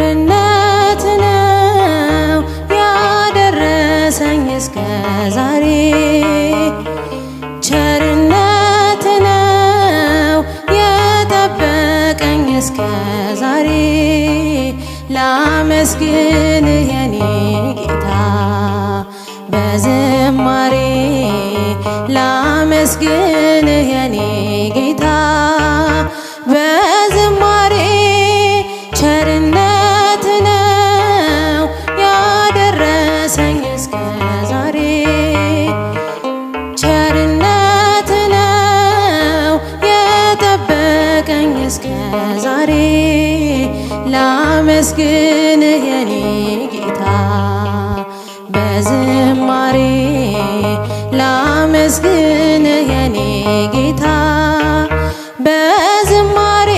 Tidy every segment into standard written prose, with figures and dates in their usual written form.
ቸርነት ነው ያደረሰኝ እስከ ዛሬ ቸርነት ነው የጠበቀኝ እስከ ዛሬ ላመስግንህ የኔ ጌታ በዝማሬ ላመስግንህ የኔ ጌታ በዝማሬ ቸርነት ነው ያደረሰኝ እስከ ዛሬ ቸርነት ነው የጠበቀኝ እስከ ዛሬ ላመስግንህ የኔ ጌታ በዝማሬ ላመስግንህ የኔ ጌታ በዝማሬ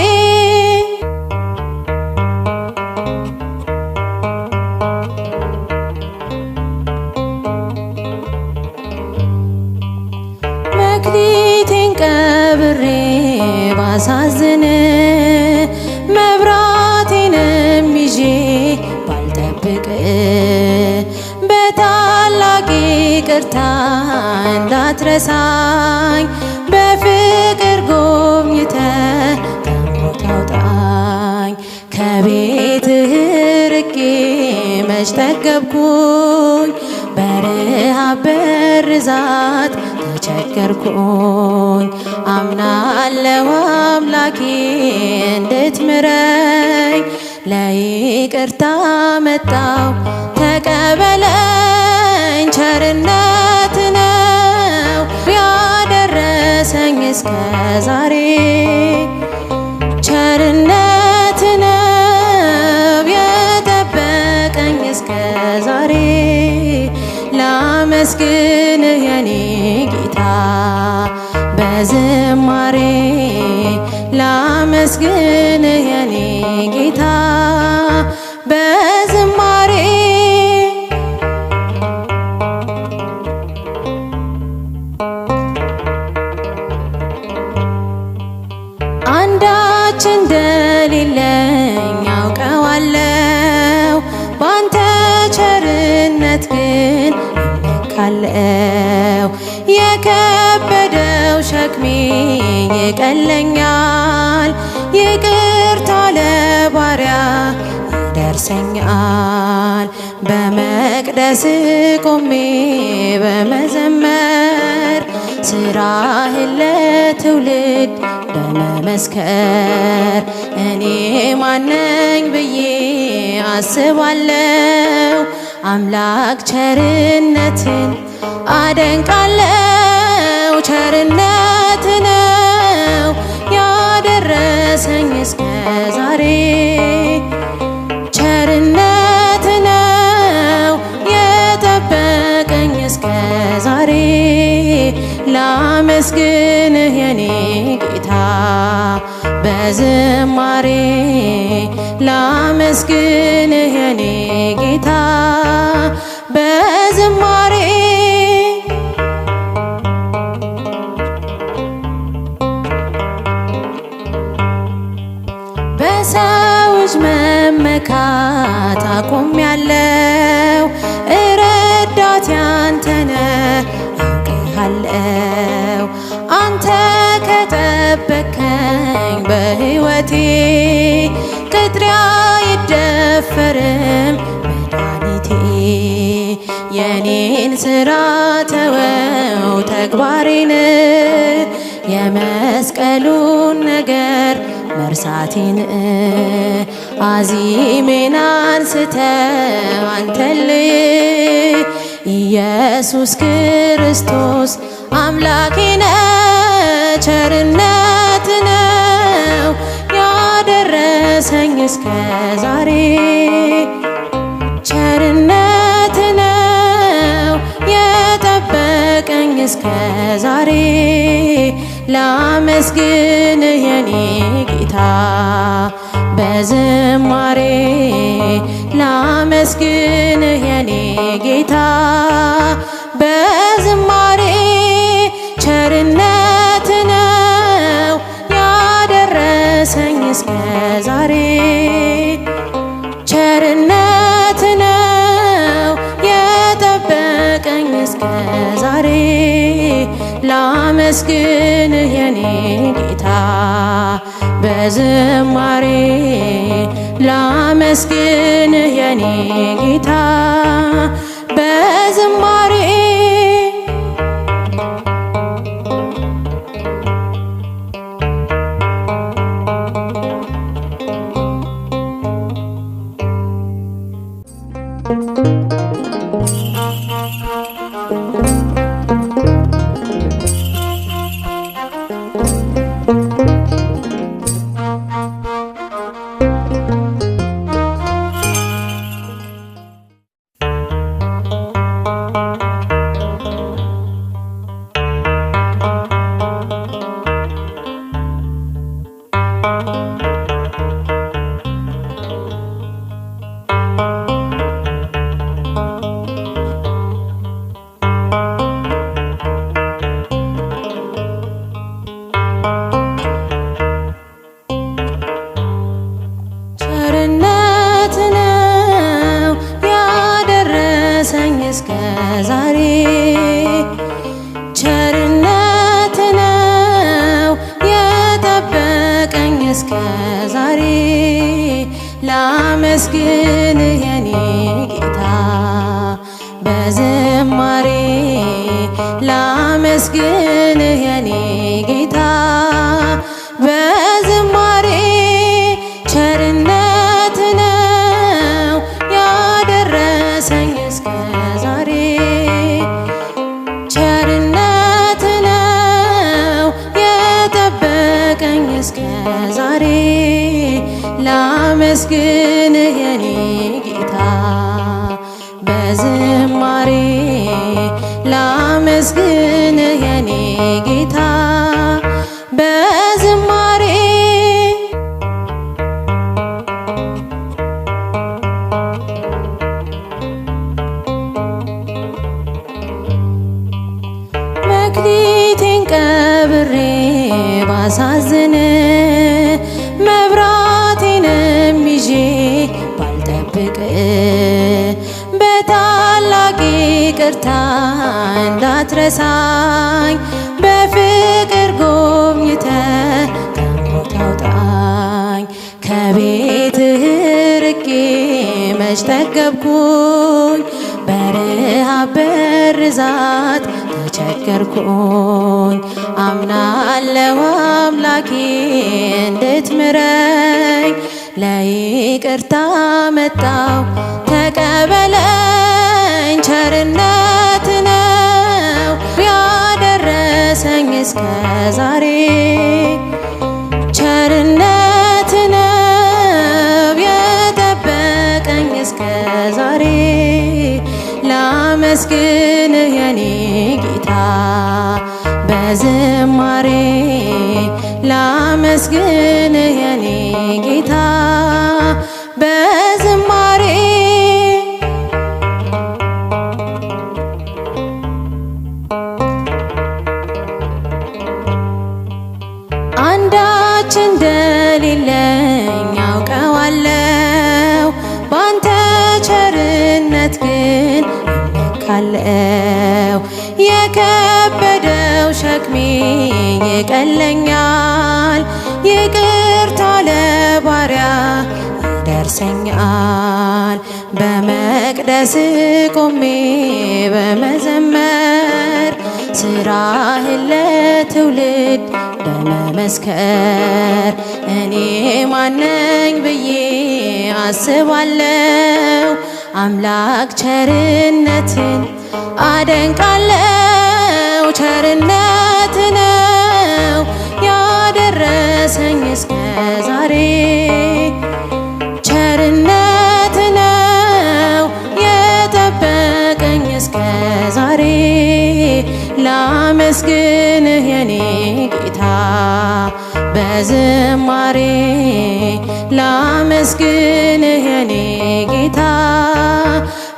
መክሊቴን ቀብሬ ባሳዝን መብራቴንም ይዤ ባልጠብቅ በታላቅ ይቅርታ እንዳትረሳኝ በፍቅር ጎብኝተህ ከሞት አውጣኝ ከቤትህ ርቄ መች ጠገብኩኝ በረሃብ በርዛት ተቸገርኩኝ አምናለሁ አምላኬ እንድትምረኝ ለይቅርታ መጣሁ ተቀበለኝ ቸርነት ነው ያደረሰኝ እስከ ዛሬ ቸርነት ነው የጠበቀኝ እስከ ዛሬ ላመስግንህ የኔ ጌታ በዝማሬ ላመስግንህ የኔ ጌታ በዝማሬ አንዳች እንደሌለኝ አውቀዋለሁ ባንተ ቸርነት ግን እመካለሁ የከበደው ሸክሜ ይቀለኛል ይቅርታ ለባሪያ ይደርሰኛል በመቅደስ ቆሜ በመዘመር ስራህን ለትውልድ በመመስከር እኔ ማነኝ ብዬ አስባለሁ አምላክ ቸርነትን አደንቃለሁ ቸርነት ነው ያደረሰኝ እስከ ዛሬ ቸርነት ነው የጠበቀኝ እስከ ዛሬ ላመስግንህ የኔ ጌታ በዝማሬ ላመስግንህ የኔ ጌታ በዝማሬ በሰዎች መመካት አቆሜያለሁ እረዳቴ አንተ ነህ አውቅሃለሁ አንተ ከጠበቅከኝ በሕይወቴ ቅጥሬ አይደፈርም መድኃኒቴ የኔን ሥራ ተወው ተግባሬን የመስቀሉን ነገር መርሳቴን አዚሜን አንስተህ አንተን ልይ ኢየሱስ ክርስቶስ አምላኬ ነህ ቸርነት ነው ያደረሰኝ እስከ ዛሬ ቸርነት ነው የጠበቀኝ እስከ ዛሬ ላመስግንህ የኔ ጌታ በዝማሬ ላመስግንህ የኔ ጌታ በዝማሬ ቸርነት ነው ያደረሰኝ እስከ ዛሬ ላመስግንህ የኔ ጌታ በዝማሬ ላመስግንህ የኔ ጌታ በዝማሬ እስከ ዛሬ ቸርነት ነው የጠበቀኝ እስከ ዛሬ ላመስግንህ የኔ ጌታ በዝማሬ ላመስግንህ የኔ ጌታ በዝማሬ ቸርነት ነው ያደረሰኝ እስከ ዛሬ ቸርነት ነው የጠበቀኝ እስከ ዛሬ ላመስግንህ የኔ ጌታ በዝማሬ ላመስግንህ የኔ ጌታ በዝማሬ መክሊቴን ቀብሬ ባሳዝን መብራቴንም ይዤ ባልጠብቅ በታላቅ ይቅርታ እንዳትረሳኝ በፍቅር ጎብኝተህ ከሞት አውጣኝ። ከቤትህ ርቄ መች ጠገብኩኝ በረሃብ በርዛት ተቸገርኩኝ። አምናለሁ አምላኬ እንድትምረኝ ለይቅርታ መጣሁ ተቀበለኝ። ቸርነት ነው ያደረሰኝ እስከ ዛሬ ቸርነት ነው የጠበቀኝ እስከ ዛሬ ላመስግንህ የኔ ጌታ በዝማሬ ላመስግንህ የኔ ጌታ በዝማሬ አንዳች እንደሌለኝ አውቀዋለሁ ባንተ ቸርነት ግን እመካለሁ። የከበደው ሸክሜ ይቀለኛል ይቅርታ ለባሪያ ይደርሰኛል። በመቅደስ ቆሜ በመዘመር ስራህን ለትውልድ በመመስከር እኔ ማነኝ ብዬ አስባለሁ። አምላክ ቸርነትን አደንቃለሁ። ቸርነት ነው ያደረሰኝ እስከ ዛሬ ቸርነት ነው የጠበቀኝ እስከ ዛሬ ላመስግንህ የኔ ጌታ በዝማሬ ላመስግንህ የኔ ጌታ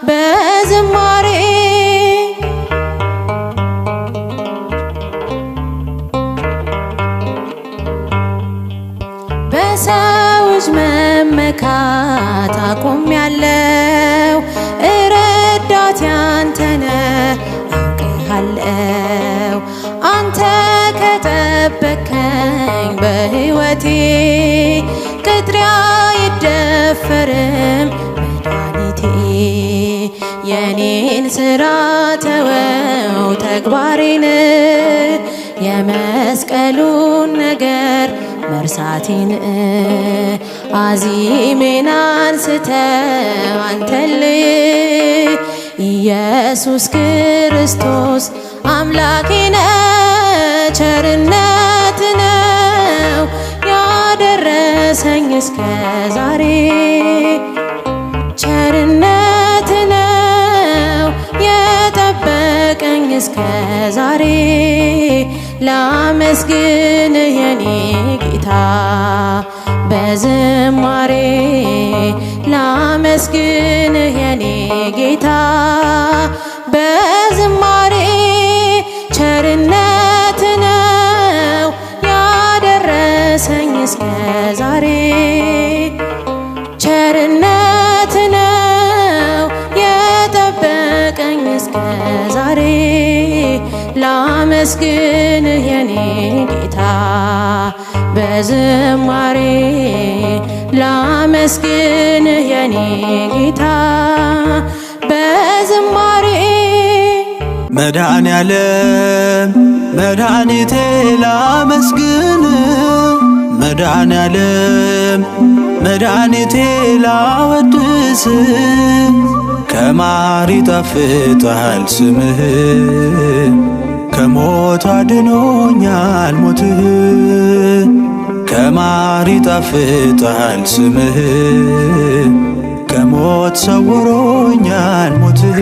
በዝማሬ በሰዎች መመካት አቁሜያለሁ። ረዳቴ አንተ ነህ አውቅሃለሁ። አንተ አልደፈርም መድኃኒቴ የኔን ሥራ ተወው ተግባሬን የመስቀሉን ነገር መርሳቴን አዚሜን አንስተው አንተን ኢየሱስ ክርስቶስ አምላኬ ነህ ቸርነት ነው ያደረሰኝ እስከ ዛሬ ቸርነት ነው የጠበቀኝ እስከ ዛሬ ላመስግንህ የኔ ጌታ በዝማሬ ላመስግንህ የኔ ጌታ በዝማሬ ቸርነት ነው ያደረሰኝ እስከ ዛሬ ቸርነት ነው የጠበቀኝ እስከ ዛሬ ላመስግንህ የኔ ጌታ በዝማሬ ላመስግንህ የኔ ጌታ በዝማሬ መድኃኔዓለም መድኃኒቴ ላመስግን መድኃኔዓለም መድኃኒቴ ላወድስ ከማር ይጣፍጣል ስምህ ከሞት አድኖኛል ሞትህ ከማር ይጣፍጣል ስምህ ከሞት ሰውሮኛል ሞትህ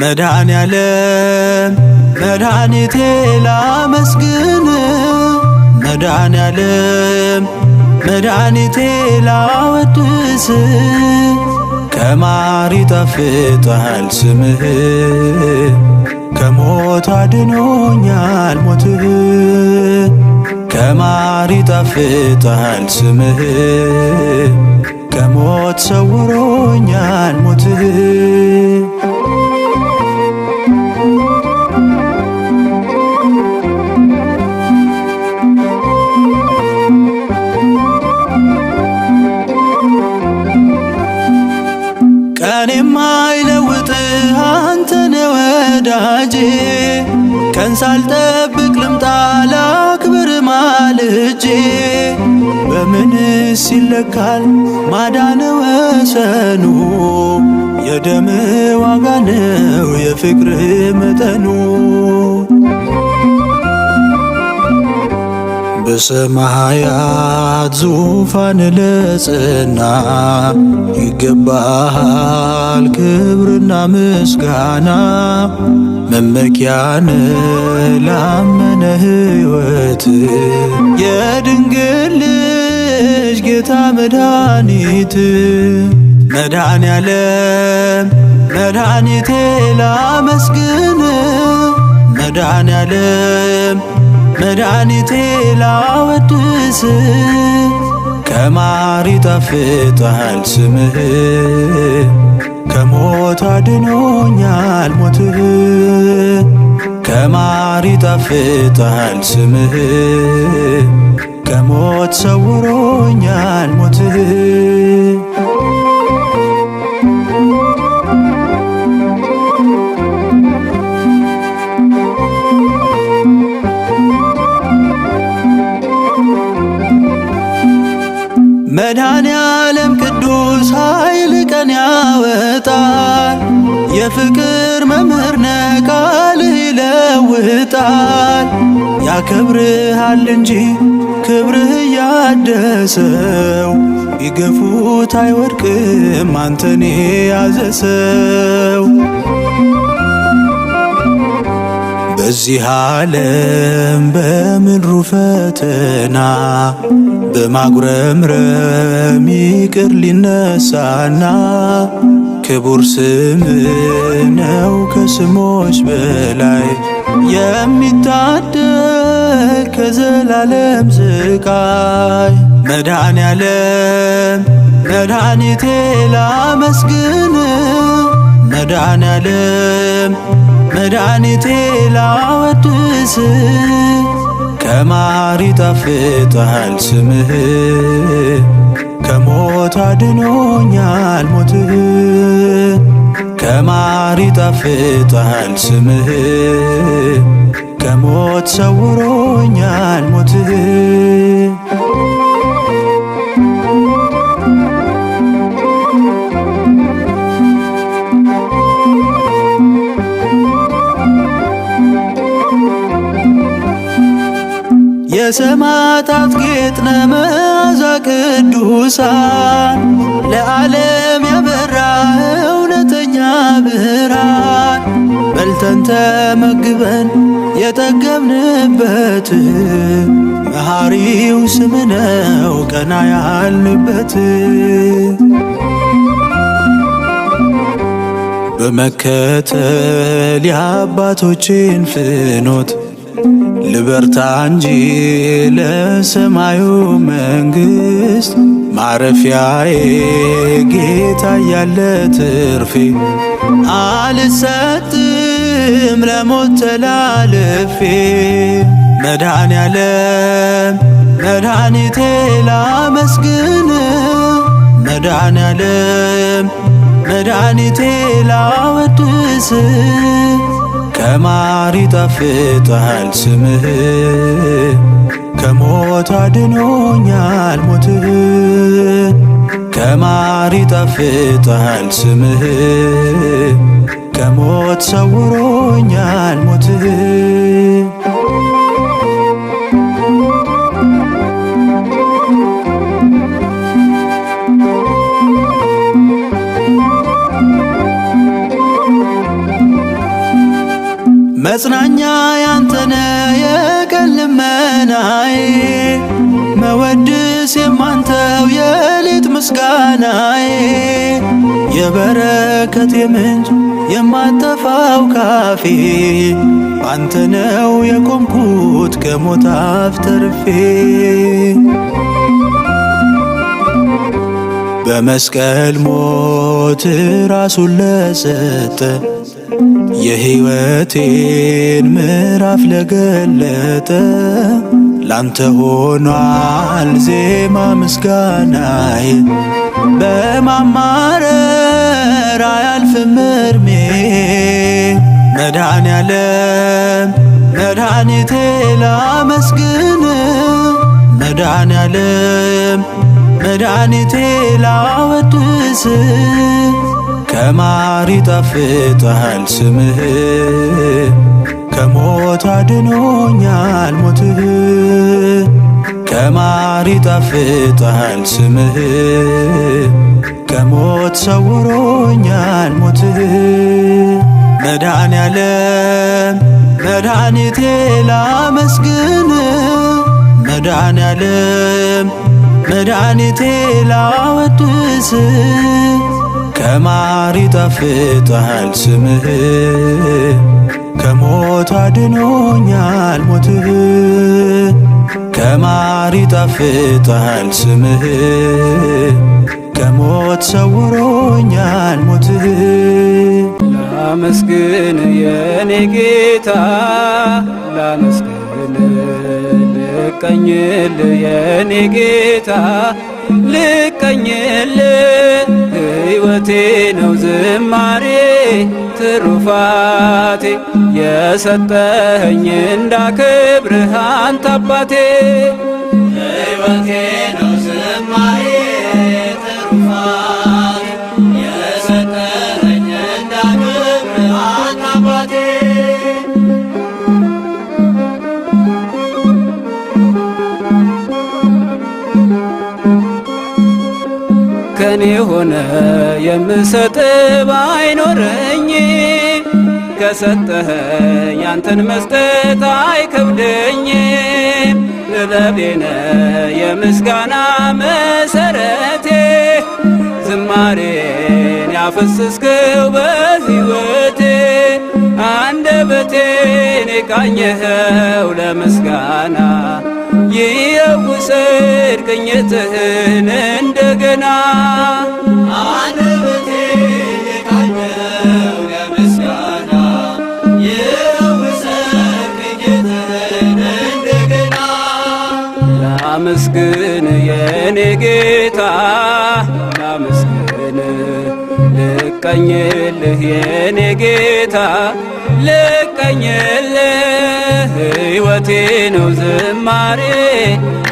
መድኃኔዓለም መድኃኒቴ ላመስግን መድኃኔዓለም መድኃኒቴ ላወድስ ከማር ይጣፍጣል ስምህ ከሞት አድኖኛል ሞትህ ከማር ይጣፍጣል ስምህ ከሞት ሰውሮኛል ሞትህ ቀን የማይለውጥህ አንተነ ወዳጄ ቀን ሳልጠብቅ ልምጣ ላክብር ማልጄ በምንስ ይለካል ማዳን ወሰኑ የደም ዋጋ ነው የፍቅር መጠኑ በሰማያት ዙፋን ለጸና ይገባሃል ክብርና ምስጋና መመኪያን ላመነ ሕይወት የድንግል ልጅ ጌታ መድኃኒት መድኃኔዓለም መድኃኒቴ ላመስግን መድኃኔዓለም መድኃኒቴ ላወድስ ከማር ይጣፍጣል ስምህ ከሞት አድኖኛል ሞትህ ከማር ይጣፍጣል ስምህ ከሞት ሰውሮኛል ሞትህ መድኃኔዓለም ቅዱስ ኃይል ቀን ያወጣል የፍቅር መምህር ነህ ቃልህ ይለውጣል ያከብርሃል እንጂ ክብርህ ያደሰው ቢገፉት አይወድቅም አንተን የያዘ ሰው በዚህ ዓለም በምድሩ ፈተና በማጉረምረም ይቅር ሊነሳና ክቡር ስም ነው ከስሞች በላይ የሚታደግ ከዘላለም ስቃይ መድኃኔዓለም መድኃኒቴ ላመስግን መድኃኔዓለም መድኃኒቴ ላወድስ ከማር ይጣፍጣል ስምህ ከሞት አድኖኛል ሞትህ ከማር ይጣፍጣል ስምህ ከሞት ሰውሮኛል ሞትህ የሰማዕታት ጌጥ ነህ መዓዛ ቅዱሳን ለዓለም ያበራህ እውነተኛ ብርሃን በልተን ተመግበን የጠገብንበት መሐሪው ስም ነው ቀና ያልንበት በመከተል የአባቶችን ፍኖት ልበርታ እንጂ ለሰማዩ መንግሥት ማረፊያዬ ጌታ ያለ ትርፌ አልሰጥም ለሞት ተላልፌ መድኃኔዓለም መድኃኒቴ ላመስግን መድኃኔዓለም መድኃኒቴ ላወድስ ከማር ይጣፍጣል ስምህ ከሞት አድኖኛል ሞትህ ከማር ይጣፍጣል ስምህ ከሞት ሰውሮኛል ሞትህ መጽናኛ ያንተነ የቀን ልመናዬ መወድስ የማንተው የሌት ምስጋናዬ የበረከቴ ምንጭ የማጠፋው ካፌ አንተ ነው የቆምኩት ከሞት አፍ ተርፌ በመስቀል ሞት ራሱን ለሰጠ የሕይወቴን ምዕራፍ ለገለጠ ላንተ ሆኗል ዜማ ምስጋናዬ በማማረር አያልፍም እድሜ መድኃኔዓለም መድኃኒቴ ላመስግን መድኃኔዓለም መድኃኒቴ ላወድስ ከማር ይጣፍጣል ስምህ ከሞት አድኖኛል ሞትህ ከማር ይጣፍጣል ስምህ ከሞት ሰውሮኛል ሞትህ መድኃኔዓለም መድኃኒቴ ላመስግን መድኃኔዓለም መድኃኒቴ ላወድስ ከማር ይጣፍጣል ስምህ ከሞት አድኖኛል ሞትህ ከማር ይጣፍጣል ስምህ ከሞት ሰውሮኛል ሞትህ ላመስግን የኔ ጌታ ላመስግን ልቀኝል የኔ ጌታ ልቀኝል ሕይወቴ ነው ዝማሬ ትሩፋቴ የሰጠኸኝ እንዳከብርህ አንተ አባቴ ሕይወቴ ነው ዝማሬ ትሩፋቴ የሰጠኸኝ እንዳከብርህ አንተ አባቴ ከኔ ሆነ የምሰጥ ባይኖረኝ ከሰጠኸኝ ያንተን መስጠት አይከብደኝ ጥበቤነ የምስጋና መሰረቴ ዝማሬን ያፈስስከው በሕይወቴ አንደበቴን የቃኘኸው ለምስጋና ይየውሰድ ቅኝትህን እንደገና አንደበቴን የቃኘኸው ለምስጋና ይየውሰድ ቅኝትህን እንደገና ላመስግን የኔ ጌታ ጌታ ላመስግን ልቀኝልህ የኔ ጌታ ልቀኝልህ ሕይወቴ ነው ዝማሬ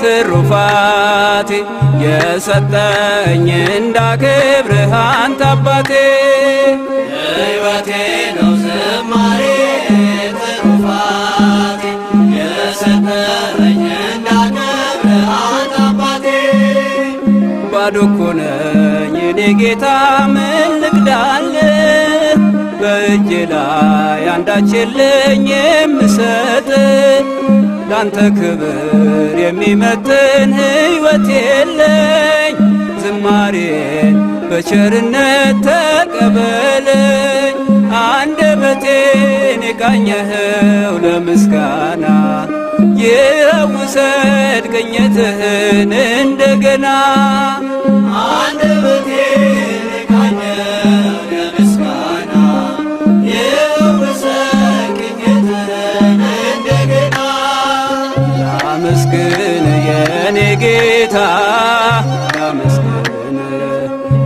ትሩፋቴ የሰጠኝ እንዳከብርህ አንተ አባቴ ሕይወቴ ነው ዝማሬ ትሩፋቴ የሰጠኝ እንዳከብርህ አንተ አባቴ ባዶ እኮ ነኝ የኔ ጌታ ምን ልክዳልህ በእጄ ላይ አንዳች የለኝ የምሰጥ ላንተ ክብር የሚመጥን ሕይወት የለኝ ዝማሬን በቸርነት ተቀበለኝ አንደበቴን የቃኘኸው ለምስጋና ይውሰድ ቅኝትህን እንደገና አንደበቴን የቃኘኸው ለምስጋና ይውሰድ ቅኝትህን እንደገና ላመስግን የኔ ጌታ ላመስግን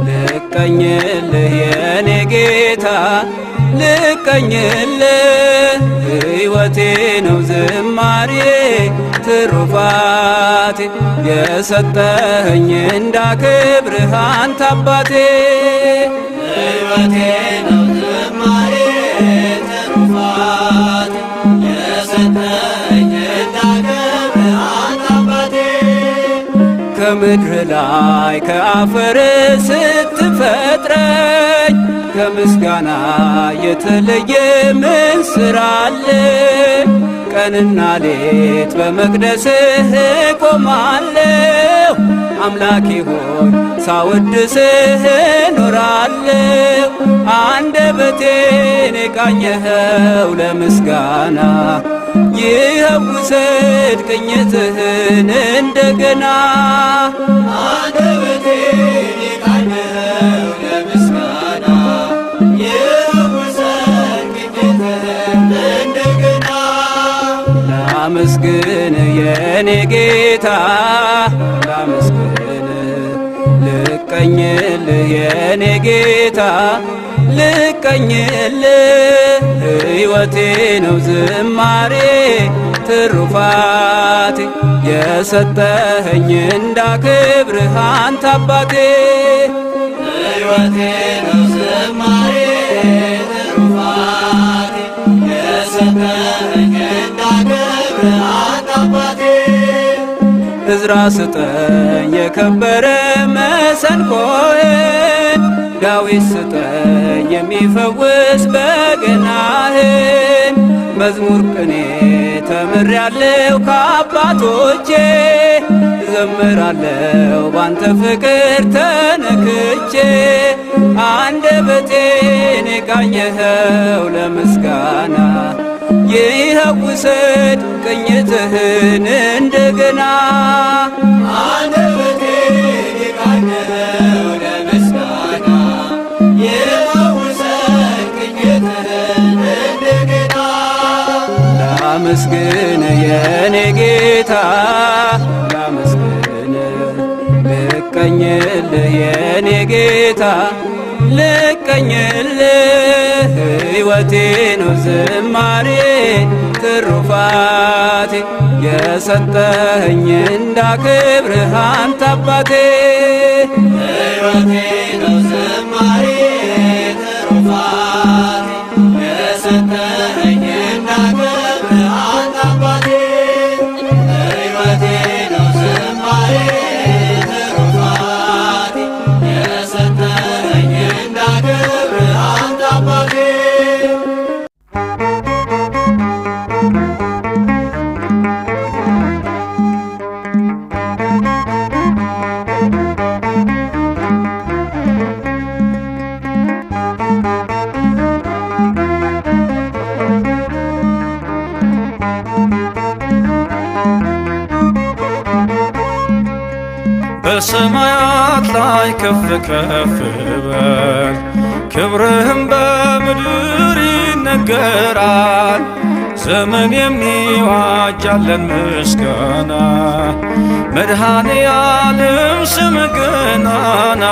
ልቀኝልህ የኔ ጌታ ልቀኝልህ ሕይወቴ ነው ዝማሬ ትሩፋቴ የሰጠኸኝ እንዳከብርህ አንተ አባቴ ሕይወቴ ነው ዝማሬ ትሩፋቴ የሰጠኸኝ እንዳከብርህ አንተ አባቴ ከምድር ላይ ከአፈር ስትፈጥረኝ ከምስጋና የተለየ ምን ሥራ አለ? ቀንና ሌት በመቅደስህ እቆማለሁ አምላኬ ሆይ ሳወድስህ እኖራለሁ አንደበቴን የቃኘኸው ለምስጋና ይውሰድ ቅኝትህን እንደገና አንደበቴን የቃኘኸው ለምስጋና ይውሰድ ቅኝትህን እንደገና ላመስግን የኔ ጌታ ላመስግን ልቀኝልህ የኔ ጌታ ልቀኝልህ ሕይወቴ ነው ዝማሬ ትሩፋቴ የሰጠኸኝ እንዳከብርህ አንተ አባቴ ሕይወቴ ነው ዝማሬ ትሩፋቴ የሰጠኸኝ እንዳከብርህ አንተ አባቴ ዕዝራ ስጠኝ የከበረ መሰንቆህን ዳዊት ስጠኝ የሚፈውስ በገናህን መዝሙር ቅኔ ተምሬያለሁ ከአባቶቼ ዘምራለሁ ባንተ ፍቅር ተነክቼ አንደበቴን የቃኘኸው ለምስጋና ይውሰድ ቅኝትህን እንደገና አንደበቴን የቃኘኸው ለምስጋና ይውሰድ ቅኝትህን እንደገና ላመስግን የኔ ጌታ ላመስግን ልቀኝልህ የኔ ጌታ ልቀኝልህ ሕይወቴ ነው ዝማሬ ትሩፋቴ የሰጠኸኝ እንዳከብርህ አንተ አባቴ ሕይወቴ ነው ዝማሬ ትሩፋቴ የሰጠኸኝ እንዳከብርህ አንተ አባቴ ሕይወቴ ነው ዝማሬ ትሩፋቴ የሰጠኸኝ እንዳከብርህ አንተ አባቴ በሰማያት ላይ ከፍ ከፍ በል ክብርህም በምድር ይነገራል። ዘመን የሚዋጃለን ምስጋና መድኃኔ ዓለም ስም ገናና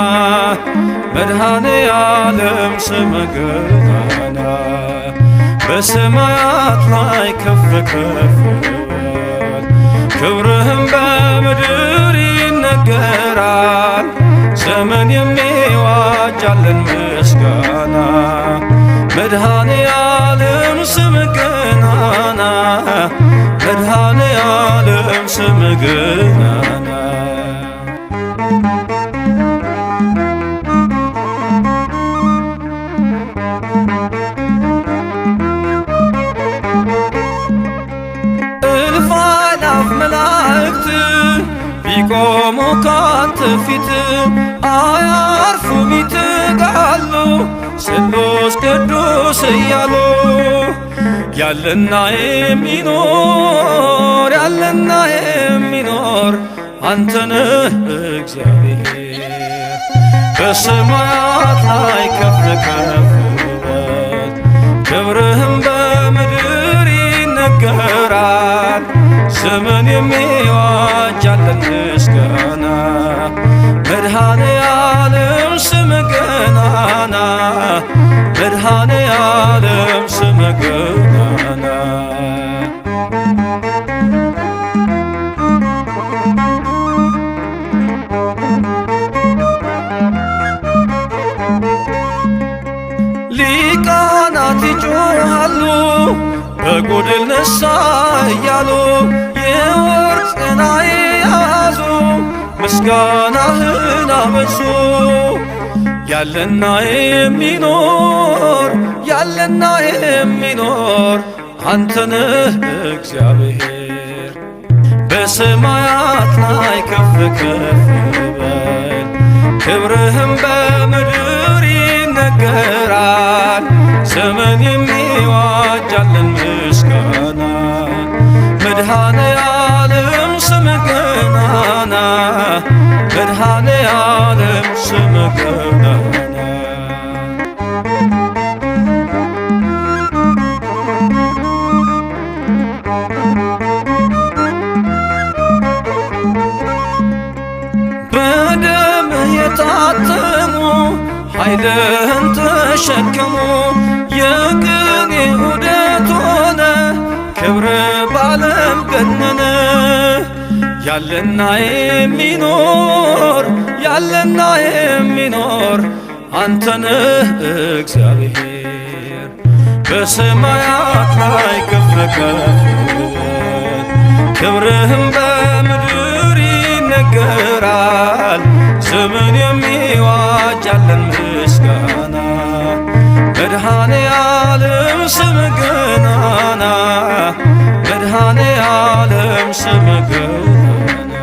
መድኃኔ ዓለም ስም ገናና በሰማያት ላይ ከፍ ከፍ ይበል ክብርህም በምድር ይነገራል ዘመን የሚዋጃለን ምስጋና መድኃኔ ዓለም ስም ገናና መድኃኔ ዓለም ስም ገናና እልፍ አእላፍ መላእክት ቢቆሙ ካንተ ፊት አያርፉም ይትጋሉ ስሉስ ቅዱስ እያሉ ያለና የሚኖር ያለና የሚኖር አንተነህ እግዚአብሔር በሰማያት ላይ ከፍ ከፍ ይበል ክብርህም በምድር ይነገራል ዘመን የሚዋጃለን ምስጋና መድኃኔ ዓለም ስም ገናና መድኃኔ ዓለም ስም ገናና ሊቃናት ይጮኻሉ በጎድል ነሳ እያሉ የወርቅ ጽና የያዙ ምስጋናህን አበዙ ያለና የሚኖር ያለና የሚኖር አንተነህ እግዚአብሔር በሰማያት ላይ ከፍ ከፍ ይበል ክብርህም በምድር ይነገራል ዘመን የሚዋጃለን ምስጋና መድኃኔ ዓለም ስም ገናና መድኃኔ ዓለም ስም ገናና በደምህ የታተሙ ኃይልህን ተሸከሙ የቅኔ ዑደት ሆነ ክብር ባለም ገነነ ያለና የሚኖር ያለና የሚኖር አንተነህ እግዚአብሔር በሰማያት ላይ ከፍ ከፍ ይበል ክብርህም በምድር ይነገራል ዘመን የሚዋጃለን ምስጋና መድኃኔ ዓለም ስም ገናና መድኃኔ ዓለም ስም ገናና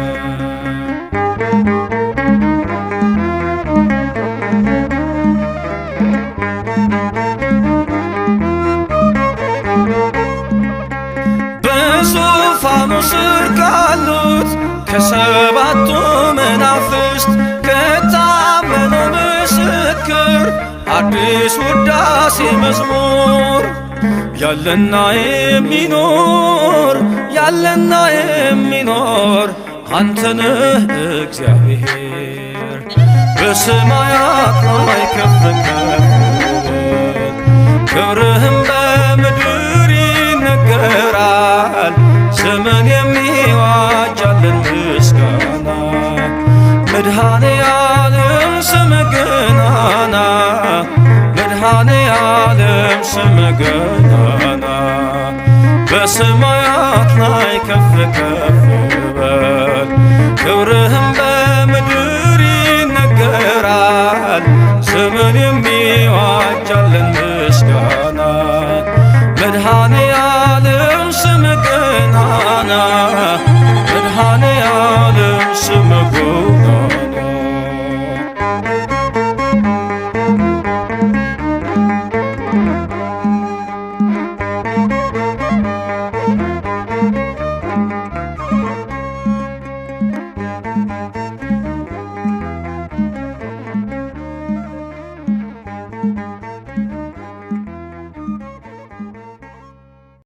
በዙፋኑ ስር ካሉት ከሰባቱ መናፍስት ከታመነው ምስክር አዲስ ውዳሴ መዝሙር ያለና የሚኖር ያለና የሚኖር አንተነህ እግዚአብሔር በሰማያት ላይ ከፍ ከፍ ይበል ክብርህም በምድር ይነገራል ዘመን የሚዋጃለን ምስጋና መድኃኔ ዓለም ስም ገናና መድኃኔ ዓለም ስም ገናና በሰማያት ላይ ከፍ ከፍ ይበል ክብርህም በምድር ይነገራል ዘመን የሚዋጃለን